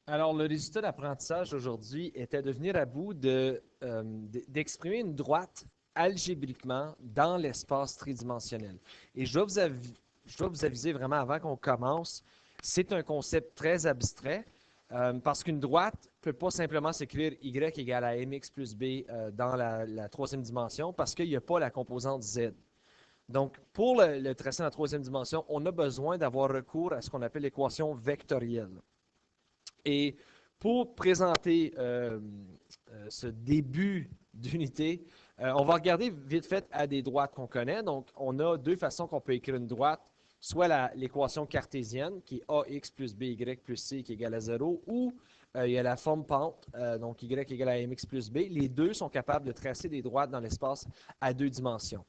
Alors, le résultat d'apprentissage aujourd'hui était de venir à bout d'exprimer une droite algébriquement dans l'espace tridimensionnel. Et je dois vous aviser vraiment avant qu'on commence, c'est un concept très abstrait parce qu'une droite ne peut pas simplement s'écrire y égale à mx plus b dans la troisième dimension parce qu'il n'y a pas la composante z. Donc, pour le tracer en troisième dimension, on a besoin d'avoir recours à ce qu'on appelle l'équation vectorielle. Et pour présenter ce début d'unité, on va regarder vite fait à des droites qu'on connaît. Donc, on a deux façons qu'on peut écrire une droite, soit l'équation cartésienne, qui est ax plus by plus c qui est égal à 0, ou il y a la forme pente, donc y égale à mx plus b. Les deux sont capables de tracer des droites dans l'espace à deux dimensions.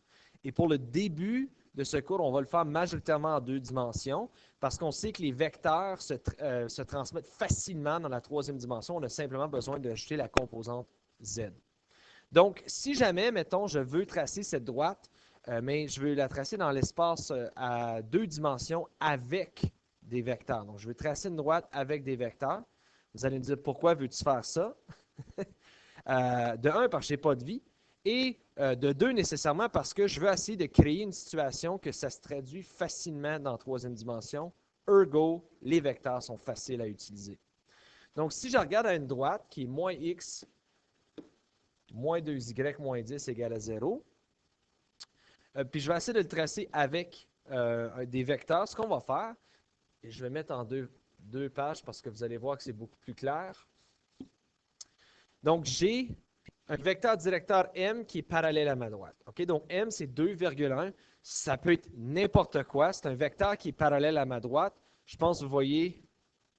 Et pour le début de ce cours, on va le faire majoritairement en deux dimensions parce qu'on sait que les vecteurs se transmettent facilement dans la troisième dimension. On a simplement besoin d'ajouter la composante z. Donc, si jamais, mettons, je veux tracer cette droite, mais je veux la tracer dans l'espace à deux dimensions avec des vecteurs. Donc, je veux tracer une droite avec des vecteurs. Vous allez me dire, pourquoi veux-tu faire ça? De un, parce que je n'ai pas de vie. Et de deux, nécessairement parce que je veux essayer de créer une situation que ça se traduit facilement dans la troisième dimension. Ergo, les vecteurs sont faciles à utiliser. Donc, si je regarde à une droite qui est moins x, moins 2y, moins 10 égale à 0, puis je vais essayer de le tracer avec des vecteurs, ce qu'on va faire, et je vais mettre en deux pages parce que vous allez voir que c'est beaucoup plus clair. Donc, j'ai un vecteur directeur M qui est parallèle à ma droite. Okay? Donc, M, c'est 2,1. Ça peut être n'importe quoi. C'est un vecteur qui est parallèle à ma droite. Je pense que vous voyez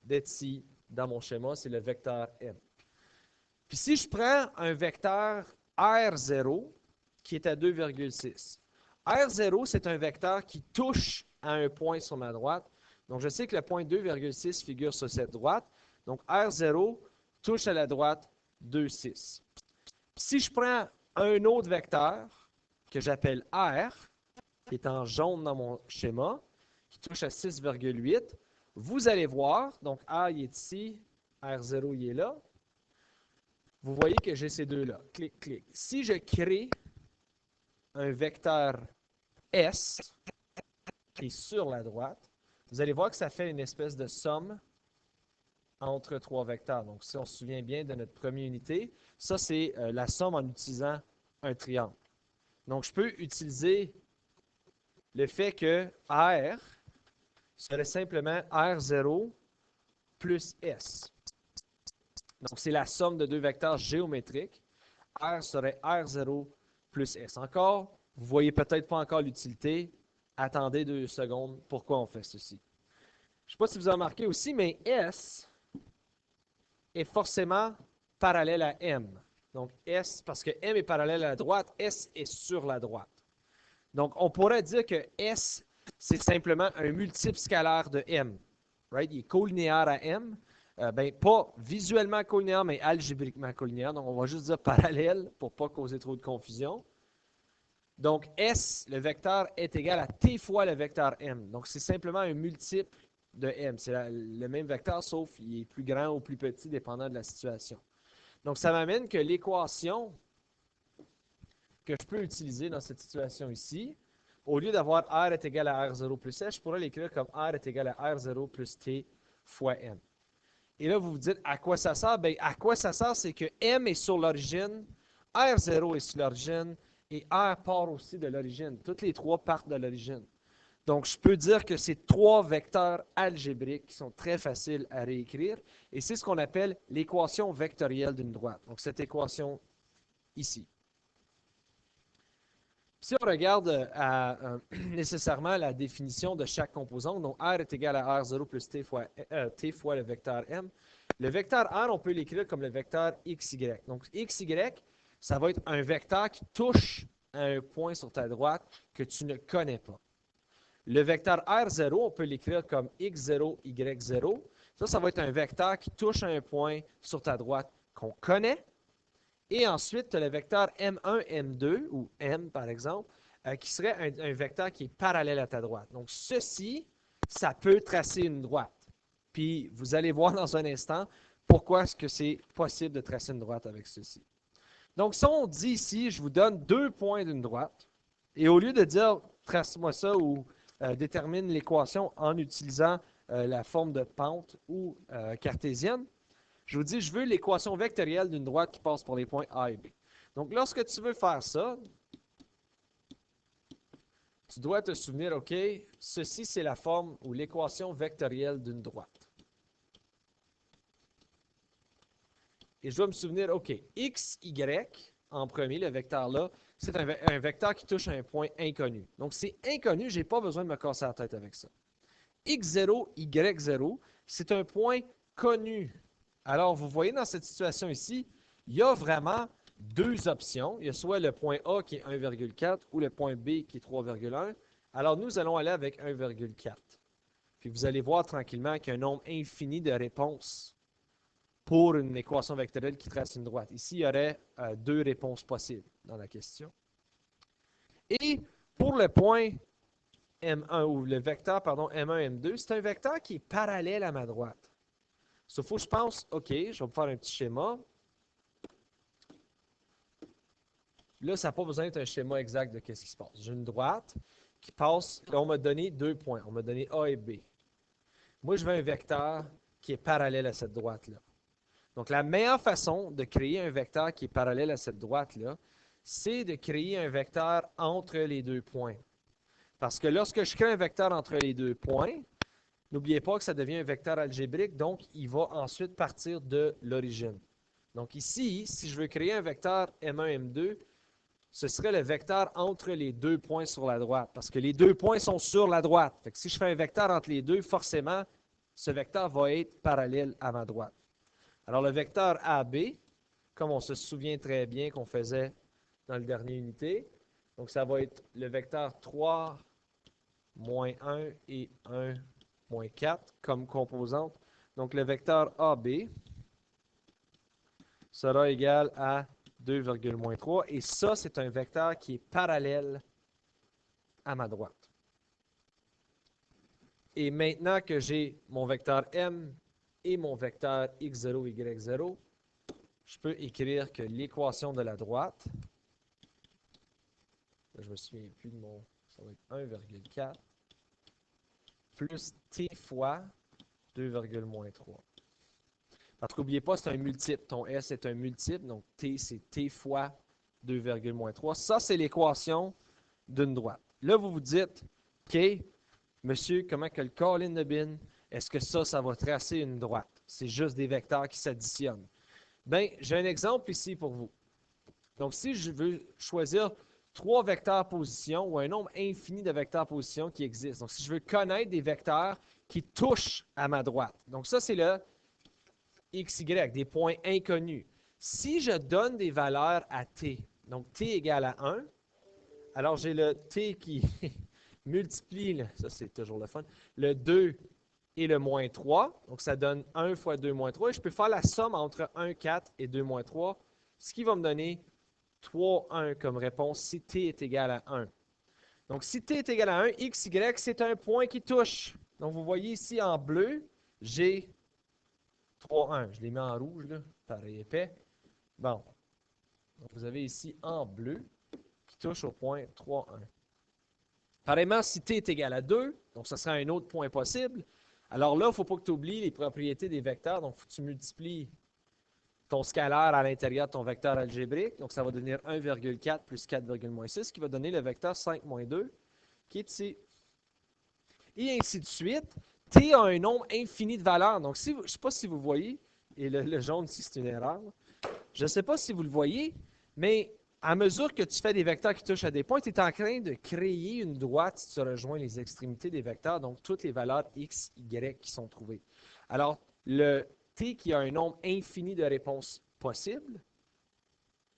d'être ici dans mon schéma, c'est le vecteur M. Puis si je prends un vecteur R0 qui est à 2,6, R0, c'est un vecteur qui touche à un point sur ma droite. Donc, je sais que le point 2,6 figure sur cette droite. Donc, R0 touche à la droite 2,6. Si je prends un autre vecteur que j'appelle R, qui est en jaune dans mon schéma, qui touche à 6,8, vous allez voir, donc R il est ici, R0 il est là. Vous voyez que j'ai ces deux-là. Clic, clic. Si je crée un vecteur S qui est sur la droite, vous allez voir que ça fait une espèce de somme entre trois vecteurs. Donc, si on se souvient bien de notre première unité, ça, c'est la somme en utilisant un triangle. Donc, je peux utiliser le fait que R serait simplement R0 plus S. Donc, c'est la somme de deux vecteurs géométriques. R serait R0 plus S. Encore, vous ne voyez peut-être pas encore l'utilité. Attendez 2 secondes. Pourquoi on fait ceci? Je ne sais pas si vous avez remarqué aussi, mais S est forcément parallèle à M. Donc, S, parce que M est parallèle à la droite, S est sur la droite. Donc, on pourrait dire que S, c'est simplement un multiple scalaire de M. Right? Il est colinéaire à M. Pas visuellement colinéaire, mais algébriquement colinéaire. Donc, on va juste dire parallèle pour ne pas causer trop de confusion. Donc, S, le vecteur, est égal à T fois le vecteur M. Donc, c'est simplement un multiple de M. C'est le même vecteur, sauf qu'il est plus grand ou plus petit, dépendant de la situation. Donc, ça m'amène que l'équation que je peux utiliser dans cette situation ici, au lieu d'avoir R est égal à R0 plus S, je pourrais l'écrire comme R est égal à R0 plus T fois M. Et là, vous vous dites, à quoi ça sert? Bien, à quoi ça sert, c'est que M est sur l'origine, R0 est sur l'origine, et R part aussi de l'origine. Toutes les trois partent de l'origine. Donc, je peux dire que c'est trois vecteurs algébriques qui sont très faciles à réécrire, et c'est ce qu'on appelle l'équation vectorielle d'une droite. Donc, cette équation ici. Si on regarde nécessairement la définition de chaque composante, donc R est égal à R0 plus T fois le vecteur M, le vecteur R, on peut l'écrire comme le vecteur XY. Donc, XY, ça va être un vecteur qui touche à un point sur ta droite que tu ne connais pas. Le vecteur R0, on peut l'écrire comme X0, Y0. Ça va être un vecteur qui touche à un point sur ta droite qu'on connaît. Et ensuite, tu as le vecteur M1, M2, ou M par exemple, qui serait un vecteur qui est parallèle à ta droite. Donc, ceci, ça peut tracer une droite. Puis, vous allez voir dans un instant pourquoi est-ce que c'est possible de tracer une droite avec ceci. Donc, si on dit ici, je vous donne 2 points d'une droite, et au lieu de dire trace-moi ça ou détermine l'équation en utilisant la forme de pente ou cartésienne, je vous dis, je veux l'équation vectorielle d'une droite qui passe pour les points A et B. Donc, lorsque tu veux faire ça, tu dois te souvenir, OK, ceci c'est la forme ou l'équation vectorielle d'une droite. Et je dois me souvenir, OK, x, y, en premier, le vecteur là, c'est un vecteur qui touche à un point inconnu. Donc, c'est inconnu, je n'ai pas besoin de me casser la tête avec ça. x0, y0, c'est un point connu. Alors, vous voyez dans cette situation ici, il y a vraiment deux options. Il y a soit le point A qui est 1,4 ou le point B qui est 3,1. Alors, nous allons aller avec 1,4. Puis, vous allez voir tranquillement qu'il y a un nombre infini de réponses pour une équation vectorielle qui trace une droite. Ici, il y aurait deux réponses possibles dans la question. Et pour le point M1 ou le vecteur, pardon, M1, M2, c'est un vecteur qui est parallèle à ma droite. Il faut que je pense, OK, je vais me faire un petit schéma. Là, ça n'a pas besoin d'être un schéma exact de ce qui se passe. J'ai une droite qui passe, là, on m'a donné 2 points. On m'a donné A et B. Moi, je veux un vecteur qui est parallèle à cette droite-là. Donc, la meilleure façon de créer un vecteur qui est parallèle à cette droite-là, c'est de créer un vecteur entre les 2 points. Parce que lorsque je crée un vecteur entre les 2 points, n'oubliez pas que ça devient un vecteur algébrique, donc il va ensuite partir de l'origine. Donc ici, si je veux créer un vecteur M1, M2, ce serait le vecteur entre les 2 points sur la droite, parce que les 2 points sont sur la droite. Fait que si je fais un vecteur entre les deux, forcément, ce vecteur va être parallèle à ma droite. Alors, le vecteur AB, comme on se souvient très bien qu'on faisait dans la dernière unité, donc ça va être le vecteur 3, moins 1 et 1, moins 4 comme composante. Donc, le vecteur AB sera égal à 2,-3. Et ça, c'est un vecteur qui est parallèle à ma droite. Et maintenant que j'ai mon vecteur M et mon vecteur x0, y0, je peux écrire que l'équation de la droite, je ne me souviens plus de mon, ça va être 1,4 plus t fois 2,-3. Parce qu'oubliez pas, c'est un multiple. Ton S est un multiple, donc t, c'est t fois 2,-3. Ça, c'est l'équation d'une droite. Là, vous vous dites, OK, monsieur, comment que le Colin de Bin, est-ce que ça va tracer une droite? C'est juste des vecteurs qui s'additionnent. Bien, j'ai un exemple ici pour vous. Donc, si je veux choisir 3 vecteurs position ou un nombre infini de vecteurs position qui existent. Donc, si je veux connaître des vecteurs qui touchent à ma droite. Donc, ça, c'est le XY, des points inconnus. Si je donne des valeurs à t, donc t égale à 1, alors j'ai le t qui multiplie, ça c'est toujours le fun, le 2 et le moins 3. Donc, ça donne 1 fois 2 moins 3. Et je peux faire la somme entre 1, 4 et 2 moins 3, ce qui va me donner 3, 1 comme réponse si t est égal à 1. Donc, si t est égal à 1, x, y, c'est un point qui touche. Donc, vous voyez ici en bleu, j'ai 3, 1. Je l'ai mis en rouge, là, pareil épais. Bon. Donc, vous avez ici en bleu qui touche au point 3, 1. Pareillement, si t est égal à 2, donc ce sera un autre point possible. Alors là, il ne faut pas que tu oublies les propriétés des vecteurs. Donc, il faut que tu multiplies ton scalaire à l'intérieur de ton vecteur algébrique. Donc, ça va devenir 1,4 plus 4,-6, qui va donner le vecteur 5, 2, qui est ici. Et ainsi de suite. T a un nombre infini de valeurs. Donc, si, je ne sais pas si vous voyez, et le jaune ici, c'est une erreur. Je ne sais pas si vous le voyez, mais à mesure que tu fais des vecteurs qui touchent à des points, tu es en train de créer une droite si tu rejoins les extrémités des vecteurs, donc toutes les valeurs x, y qui sont trouvées. Alors, le t qui a un nombre infini de réponses possibles,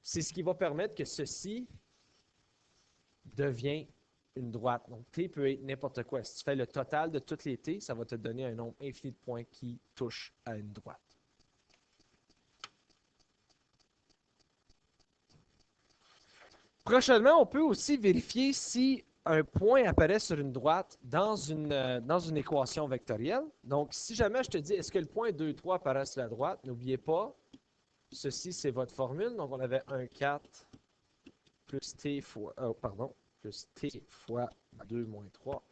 c'est ce qui va permettre que ceci devienne une droite. Donc, t peut être n'importe quoi. Si tu fais le total de toutes les t, ça va te donner un nombre infini de points qui touchent à une droite. Prochainement, on peut aussi vérifier si un point apparaît sur une droite dans une équation vectorielle. Donc, si jamais je te dis, est-ce que le point 2, 3 apparaît sur la droite, n'oubliez pas, ceci, c'est votre formule. Donc, on avait 1, 4 plus t fois, plus t fois 2 moins 3.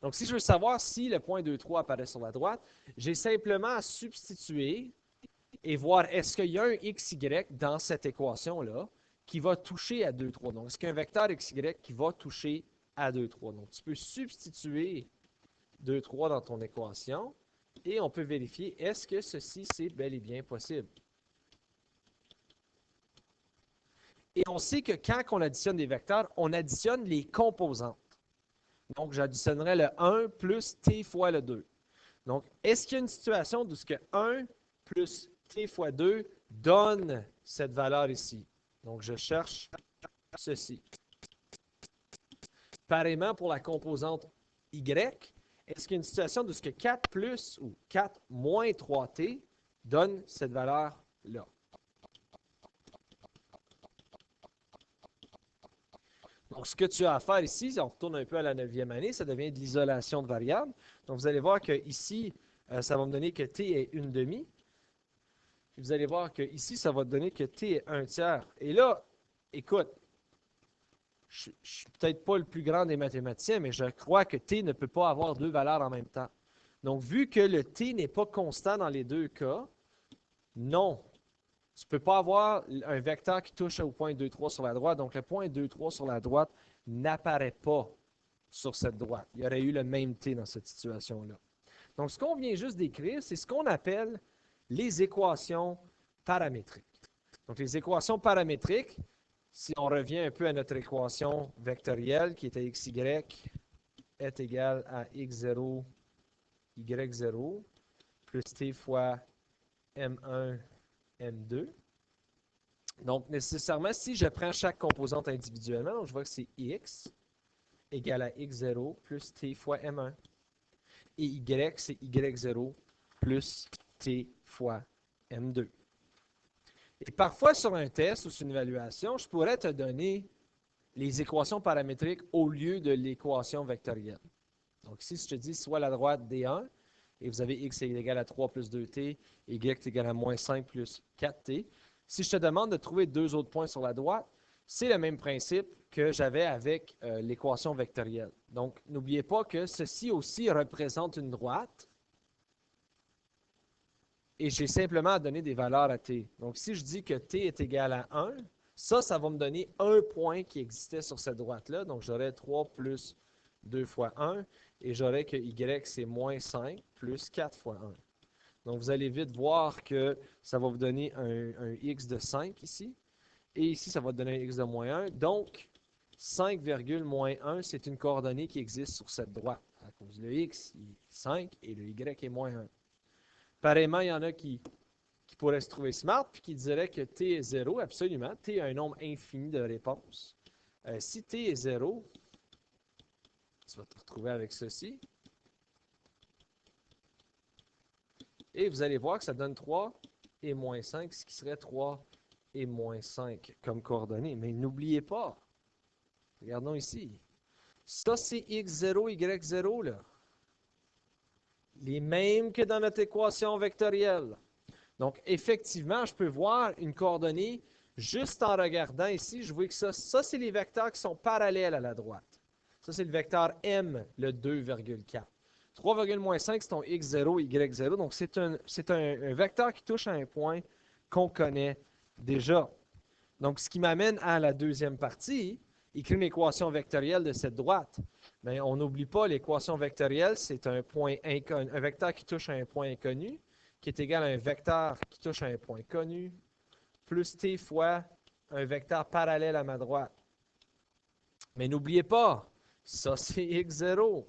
Donc, si je veux savoir si le point 2, 3 apparaît sur la droite, j'ai simplement à substituer et voir est-ce qu'il y a un xy dans cette équation-là qui va toucher à 2, 3. Donc, est-ce qu'il y a un vecteur xy qui va toucher à 2, 3? Donc, tu peux substituer 2, 3 dans ton équation et on peut vérifier est-ce que ceci, c'est bel et bien possible. Et on sait que quand on additionne des vecteurs, on additionne les composantes. Donc, j'additionnerai le 1 plus t fois le 2. Donc, est-ce qu'il y a une situation où ce que 1 plus t fois 2 donne cette valeur ici? Donc, je cherche ceci. Pareillement, pour la composante y, est-ce qu'il y a une situation où ce que 4 plus ou 4 moins 3t donne cette valeur-là? Donc, ce que tu as à faire ici, si on retourne un peu à la 9e année, ça devient de l'isolation de variables. Donc, vous allez voir que ici, ça va me donner que t est 1/2. Vous allez voir que ici, ça va donner que t est 1/3. Et là, écoute, je ne suis peut-être pas le plus grand des mathématiciens, mais je crois que t ne peut pas avoir deux valeurs en même temps. Donc, vu que le t n'est pas constant dans les deux cas, non. Tu ne peux pas avoir un vecteur qui touche au point 2, 3 sur la droite. Donc, le point 2, 3 sur la droite n'apparaît pas sur cette droite. Il y aurait eu le même t dans cette situation-là. Donc, ce qu'on vient juste d'écrire, c'est ce qu'on appelle les équations paramétriques. Donc, les équations paramétriques, si on revient un peu à notre équation vectorielle qui était xy est égal à x0, y0, plus t fois m1, m2. Donc, nécessairement, si je prends chaque composante individuellement, donc je vois que c'est x égale à x0 plus t fois m1. Et y, c'est y0 plus t fois m2. Et parfois, sur un test ou sur une évaluation, je pourrais te donner les équations paramétriques au lieu de l'équation vectorielle. Donc ici, si je te dis soit la droite D1, et vous avez x est égal à 3 plus 2t, et y est égal à moins 5 plus 4t. Si je te demande de trouver deux autres points sur la droite, c'est le même principe que j'avais avec l'équation vectorielle. Donc, n'oubliez pas que ceci aussi représente une droite, et j'ai simplement à donner des valeurs à t. Donc, si je dis que t est égal à 1, ça va me donner un point qui existait sur cette droite-là. Donc, j'aurais 3 plus 2 fois 1, et j'aurais que y, c'est moins 5 plus 4 fois 1. Donc, vous allez vite voir que ça va vous donner un x de 5 ici. Et ici, ça va donner un x de moins 1. Donc, 5, moins 1, c'est une coordonnée qui existe sur cette droite. À cause le x est 5 et le y est moins 1. Pareillement, il y en a qui pourraient se trouver smart puis qui diraient que t est 0. Absolument. T a un nombre infini de réponses. Si t est 0, tu vas te retrouver avec ceci. Et vous allez voir que ça donne 3 et moins 5, ce qui serait 3 et moins 5 comme coordonnées. Mais n'oubliez pas, regardons ici, ça c'est x0, y0, là. Les mêmes que dans notre équation vectorielle. Donc, effectivement, je peux voir une coordonnée juste en regardant ici. Je vois que ça c'est les vecteurs qui sont parallèles à la droite. Ça, c'est le vecteur M, le 2,4. 3,-5, c'est ton x0, y0. Donc, c'est un vecteur qui touche à un point qu'on connaît déjà. Donc, ce qui m'amène à la deuxième partie, écrire une équation vectorielle de cette droite. Mais on n'oublie pas, l'équation vectorielle, c'est un vecteur qui touche à un point inconnu, qui est égal à un vecteur qui touche à un point connu, plus t fois un vecteur parallèle à ma droite. Mais n'oubliez pas, ça c'est x0,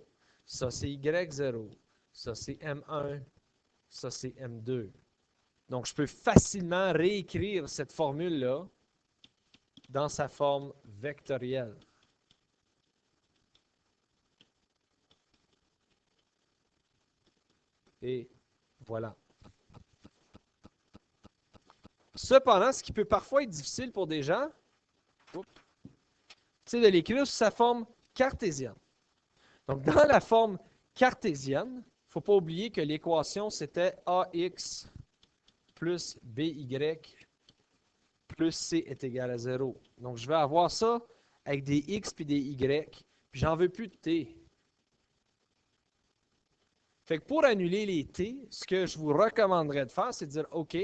ça c'est y0, ça c'est m1, ça c'est m2. Donc, je peux facilement réécrire cette formule-là dans sa forme vectorielle. Et voilà. Cependant, ce qui peut parfois être difficile pour des gens, tu c'est de l'écrire sous sa forme cartésienne. Donc, dans la forme cartésienne, il ne faut pas oublier que l'équation, c'était AX plus BY plus C est égal à 0. Donc, je vais avoir ça avec des X puis des Y, puis j'en veux plus de T. Fait que pour annuler les T, ce que je vous recommanderais de faire, c'est de dire, OK,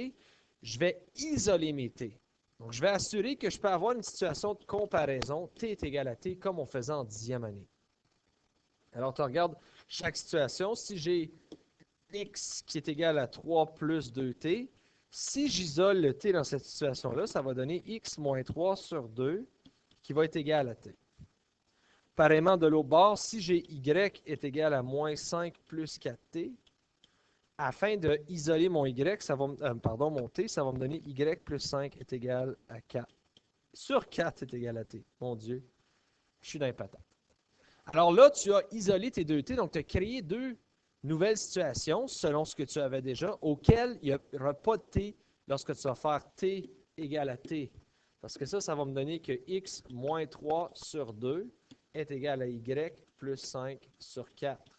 je vais isoler mes T. Donc, je vais assurer que je peux avoir une situation de comparaison, T est égal à T, comme on faisait en 10e année. Alors, tu regardes chaque situation. Si j'ai X qui est égal à 3 plus 2T, si j'isole le T dans cette situation-là, ça va donner X moins 3 sur 2 qui va être égal à T. Pareillement, de l'autre bord, si j'ai Y est égal à moins 5 plus 4T, afin d'isoler mon Y, mon T, ça va me donner Y plus 5 est égal à 4. Sur 4 est égal à T. Mon Dieu, je suis dans les patates. Alors là, tu as isolé tes deux T, donc tu as créé deux nouvelles situations, selon ce que tu avais déjà, auxquelles il n'y aura pas de T lorsque tu vas faire T égale à T. Parce que ça va me donner que X moins 3 sur 2 est égal à Y plus 5 sur 4.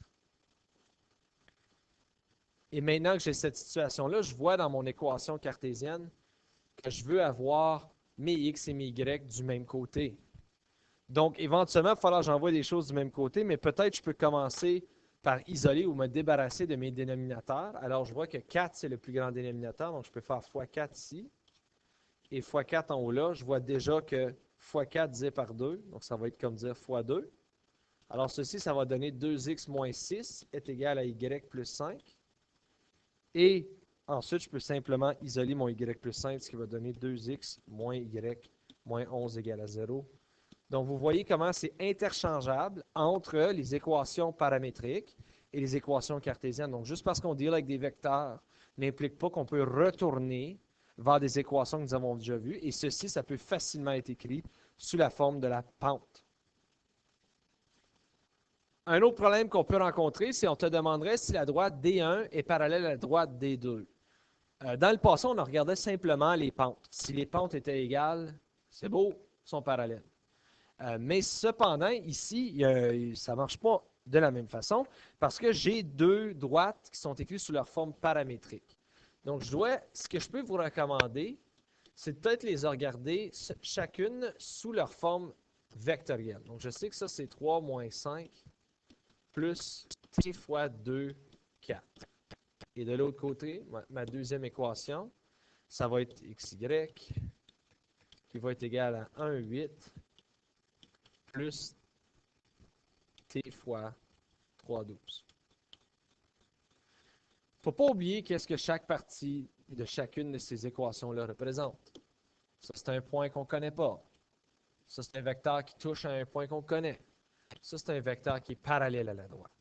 Et maintenant que j'ai cette situation-là, je vois dans mon équation cartésienne que je veux avoir mes X et mes Y du même côté. Donc, éventuellement, il va falloir que j'envoie des choses du même côté, mais peut-être je peux commencer par isoler ou me débarrasser de mes dénominateurs. Alors, je vois que 4, c'est le plus grand dénominateur, donc je peux faire x4 ici. Et x4 en haut là, je vois déjà que x4 divisé par 2, donc ça va être comme dire x2. Alors, ceci, ça va donner 2x moins 6 est égal à y plus 5. Et ensuite, je peux simplement isoler mon y plus 5, ce qui va donner 2x moins y moins 11 égale à 0. Donc, vous voyez comment c'est interchangeable entre les équations paramétriques et les équations cartésiennes. Donc, juste parce qu'on deal avec des vecteurs n'implique pas qu'on peut retourner vers des équations que nous avons déjà vues. Et ceci, ça peut facilement être écrit sous la forme de la pente. Un autre problème qu'on peut rencontrer, c'est qu'on te demanderait si la droite D1 est parallèle à la droite D2. Dans le passé, on regardait simplement les pentes. Si les pentes étaient égales, c'est beau, ils sont parallèles. Mais cependant, ici, ça ne marche pas de la même façon parce que j'ai deux droites qui sont écrites sous leur forme paramétrique. Donc, ce que je peux vous recommander, c'est peut-être les regarder chacune sous leur forme vectorielle. Donc, je sais que ça, c'est 3 moins 5 plus t fois 2, 4. Et de l'autre côté, ma deuxième équation, ça va être xy qui va être égal à 1, 8 plus t fois 3, 12. Il ne faut pas oublier qu'est-ce que chaque partie de chacune de ces équations-là représente. Ça, c'est un point qu'on ne connaît pas. Ça, c'est un vecteur qui touche à un point qu'on connaît. Ça, c'est un vecteur qui est parallèle à la droite.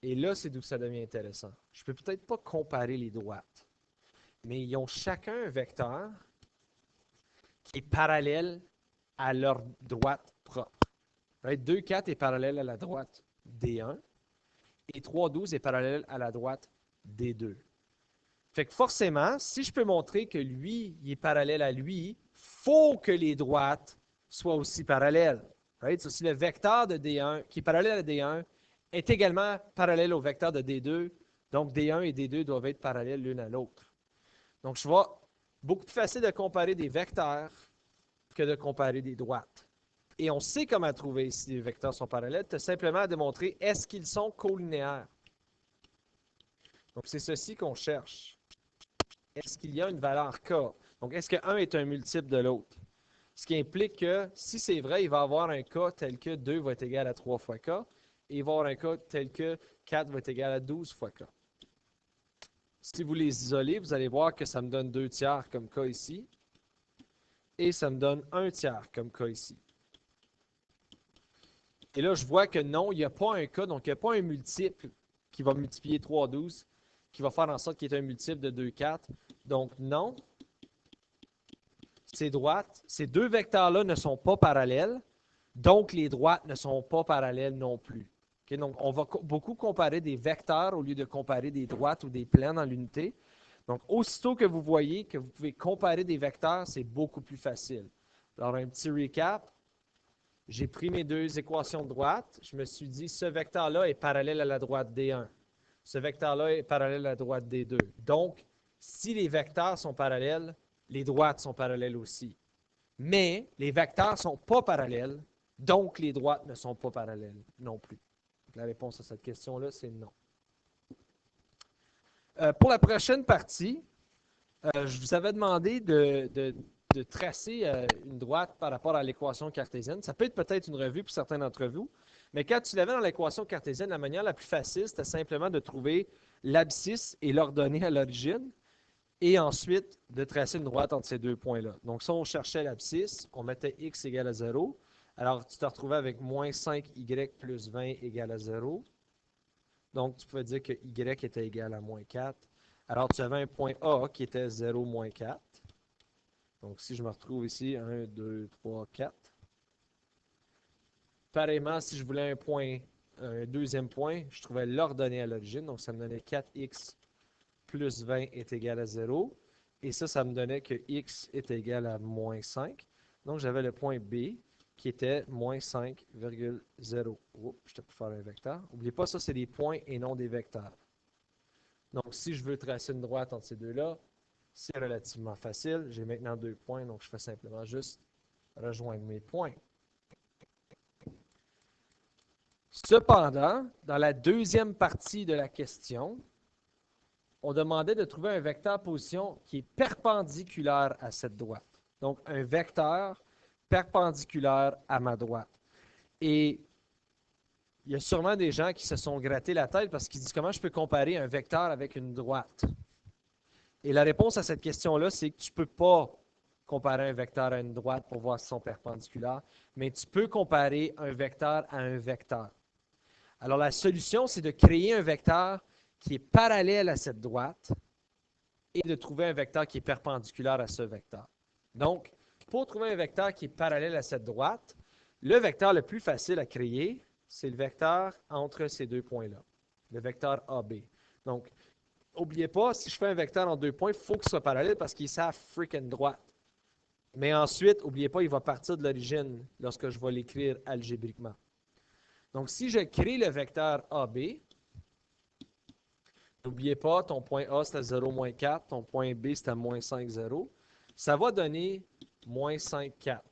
Et là, c'est d'où ça devient intéressant. Je ne peux peut-être pas comparer les droites, mais ils ont chacun un vecteur qui est parallèle à leur droite propre. Right? 2, 4 est parallèle à la droite D1 et 3, 12 est parallèle à la droite D2. Fait que forcément, si je peux montrer que lui, il est parallèle à lui, il faut que les droites soient aussi parallèles. Right? So, si le vecteur de D1, qui est parallèle à D1, est également parallèle au vecteur de D2, donc D1 et D2 doivent être parallèles l'une à l'autre. Donc, je vois beaucoup plus facile de comparer des vecteurs que de comparer des droites. Et on sait comment trouver si les vecteurs sont parallèles. Tu as simplement à démontrer est-ce qu'ils sont colinéaires. Donc, c'est ceci qu'on cherche. Est-ce qu'il y a une valeur K? Donc, est-ce que 1 est un multiple de l'autre? Ce qui implique que, si c'est vrai, il va y avoir un K tel que 2 va être égal à 3 fois K, et il va y avoir un K tel que 4 va être égal à 12 fois K. Si vous les isolez, vous allez voir que ça me donne 2 tiers comme K ici, et ça me donne 1 tiers comme K ici. Et là, je vois que non, il n'y a pas un K, donc il n'y a pas un multiple qui va multiplier 3, 12, qui va faire en sorte qu'il y ait un multiple de 2, 4. Donc non, ces droites, ces deux vecteurs-là ne sont pas parallèles, donc les droites ne sont pas parallèles non plus. Okay? Donc, on va beaucoup comparer des vecteurs au lieu de comparer des droites ou des plans dans l'unité. Donc, aussitôt que vous voyez que vous pouvez comparer des vecteurs, c'est beaucoup plus facile. Alors, un petit recap. J'ai pris mes deux équations de droite. Je me suis dit, ce vecteur-là est parallèle à la droite D1. Ce vecteur-là est parallèle à la droite D2. Donc, si les vecteurs sont parallèles, les droites sont parallèles aussi. Mais les vecteurs ne sont pas parallèles, donc les droites ne sont pas parallèles non plus. La réponse à cette question-là, c'est non. Pour la prochaine partie, je vous avais demandé de tracer une droite par rapport à l'équation cartésienne. Ça peut être peut-être une revue pour certains d'entre vous, mais quand tu l'avais dans l'équation cartésienne, la manière la plus facile, c'était simplement de trouver l'abscisse et l'ordonnée à l'origine, et ensuite de tracer une droite entre ces deux points-là. Donc, si on cherchait l'abscisse, on mettait x égale à 0. Alors, tu te retrouvais avec moins 5y plus 20 égale à 0. Donc, tu pouvais dire que y était égal à moins 4. Alors, tu avais un point A qui était 0, moins 4. Donc, si je me retrouve ici, 1, 2, 3, 4. Pareillement, si je voulais un deuxième point, je trouvais l'ordonnée à l'origine. Donc, ça me donnait 4x plus 20 est égal à 0. Et ça me donnait que x est égal à moins 5. Donc, j'avais le point B qui était moins 5,0. Oups, je t'ai pu faire un vecteur. N'oubliez pas, ça, c'est des points et non des vecteurs. Donc, si je veux tracer une droite entre ces deux-là, c'est relativement facile. J'ai maintenant 2 points, donc je fais simplement juste rejoindre mes points. Cependant, dans la deuxième partie de la question, on demandait de trouver un vecteur position qui est perpendiculaire à cette droite. Donc, un vecteur perpendiculaire à ma droite. Et il y a sûrement des gens qui se sont grattés la tête parce qu'ils disent comment je peux comparer un vecteur avec une droite. Et la réponse à cette question-là, c'est que tu ne peux pas comparer un vecteur à une droite pour voir s'ils sont perpendiculaires, mais tu peux comparer un vecteur à un vecteur. Alors, la solution, c'est de créer un vecteur qui est parallèle à cette droite et de trouver un vecteur qui est perpendiculaire à ce vecteur. Donc, pour trouver un vecteur qui est parallèle à cette droite, le vecteur le plus facile à créer, c'est le vecteur entre ces deux points-là, le vecteur AB. Donc, n'oubliez pas, si je fais un vecteur en 2 points, il faut qu'il soit parallèle parce qu'il est sa freaking droite. Mais ensuite, n'oubliez pas, il va partir de l'origine lorsque je vais l'écrire algébriquement. Donc, si je crée le vecteur AB, n'oubliez pas, ton point A, c'était 0, moins 4. Ton point B, c'était moins 5, 0. Ça va donner moins 5, 4.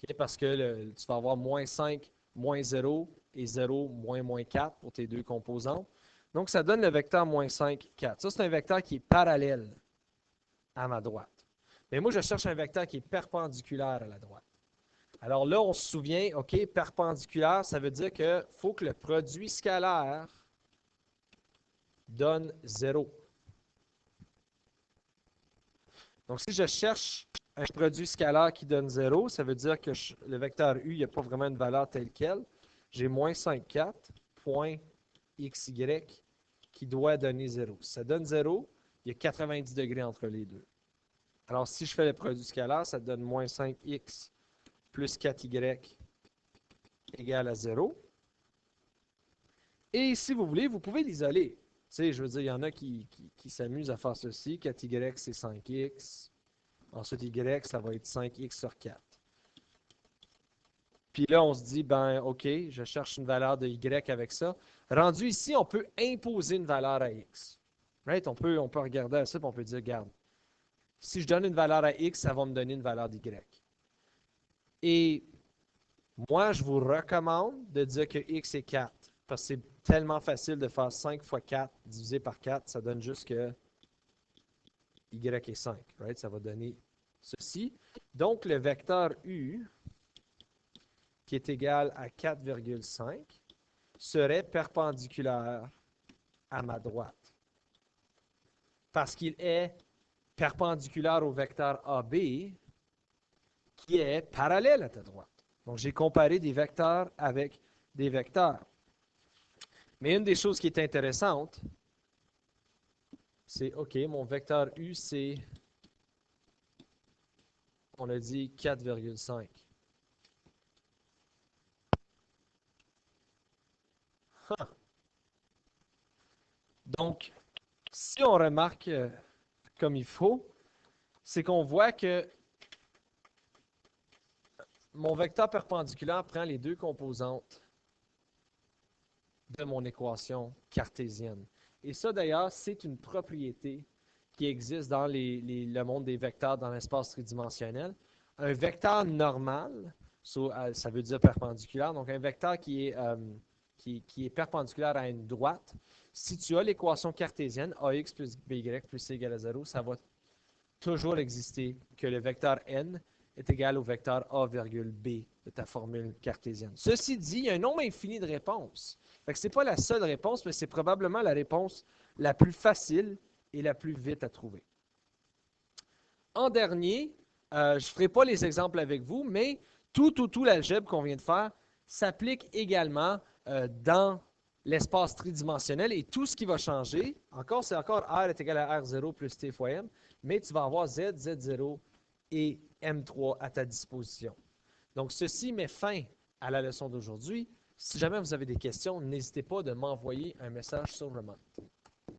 Okay? Parce que tu vas avoir moins 5, moins 0 et 0, moins 4 pour tes deux composantes. Donc, ça donne le vecteur moins 5, 4. Ça, c'est un vecteur qui est parallèle à ma droite. Mais moi, je cherche un vecteur qui est perpendiculaire à la droite. Alors là, on se souvient, OK, perpendiculaire, ça veut dire qu'il faut que le produit scalaire donne 0. Donc, si je cherche un produit scalaire qui donne 0, ça veut dire que le vecteur U, il n'y a pas vraiment une valeur telle quelle. J'ai moins 5, 4, point XY qui doit donner 0. Si ça donne 0, il y a 90 degrés entre les deux. Alors, si je fais le produit scalaire, ça donne moins 5x plus 4y égale à 0. Et si vous voulez, vous pouvez l'isoler. Tu sais, je veux dire, il y en a qui s'amusent à faire ceci. 4y, c'est 5x. Ensuite, y, ça va être 5x sur 4. Puis là, on se dit, ben, OK, je cherche une valeur de y avec ça. Rendu ici, on peut imposer une valeur à x. Right? On peut regarder à ça et on peut dire, regarde, si je donne une valeur à x, ça va me donner une valeur d'y. Et moi, je vous recommande de dire que x est 4. Parce que c'est tellement facile de faire 5 fois 4 divisé par 4. Ça donne juste que y est 5. Right? Ça va donner ceci. Donc, le vecteur u, qui est égal à 4,5, serait perpendiculaire à ma droite. Parce qu'il est perpendiculaire au vecteur AB, qui est parallèle à ta droite. Donc, j'ai comparé des vecteurs avec des vecteurs. Mais une des choses qui est intéressante, c'est, OK, mon vecteur U, c'est, on a dit 4,5. Huh. Donc, si on remarque comme il faut, c'est qu'on voit que mon vecteur perpendiculaire prend les deux composantes de mon équation cartésienne. Et ça, d'ailleurs, c'est une propriété qui existe dans le monde des vecteurs dans l'espace tridimensionnel. Un vecteur normal, ça veut dire perpendiculaire, donc un vecteur qui est perpendiculaire à une droite, si tu as l'équation cartésienne, ax plus by plus c égale à 0, ça va toujours exister que le vecteur n est égal au vecteur a, virgule b de ta formule cartésienne. Ceci dit, il y a un nombre infini de réponses. Ce n'est pas la seule réponse, mais c'est probablement la réponse la plus facile et la plus vite à trouver. En dernier, je ne ferai pas les exemples avec vous, mais tout l'algèbre qu'on vient de faire s'applique également dans l'espace tridimensionnel et tout ce qui va changer, c'est encore R est égal à R0 plus T fois M, mais tu vas avoir Z, Z0 et M3 à ta disposition. Donc, ceci met fin à la leçon d'aujourd'hui. Si jamais vous avez des questions, n'hésitez pas de m'envoyer un message sur le Remont.